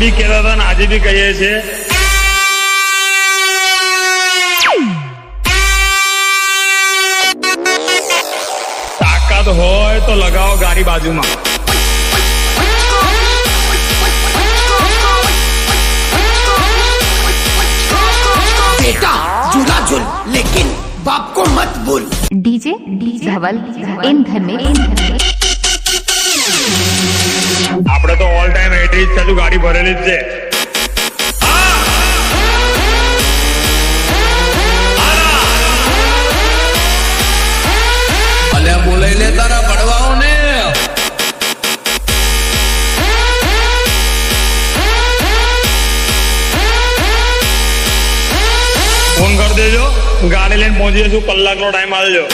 બી કહેતા હતા ને આજે બી કહીએ છીએ, તાકાત હોય તો લગાવો ગાડી બાજુમાં. बेटा झूला झूल लेकिन बाप को मत बोल. डीजे धवल इन घर में આપણે તો ઓલ ટાઈમ 80 જ ચાલુ ગાડી ભરેલી જ છે. અલે બોલાઈ લે તારા પડવાઓ ને. ફોન કરી દેજો, ગાડી લઈને પહોંચી જશું, કલાકનો ટાઈમ આવજો.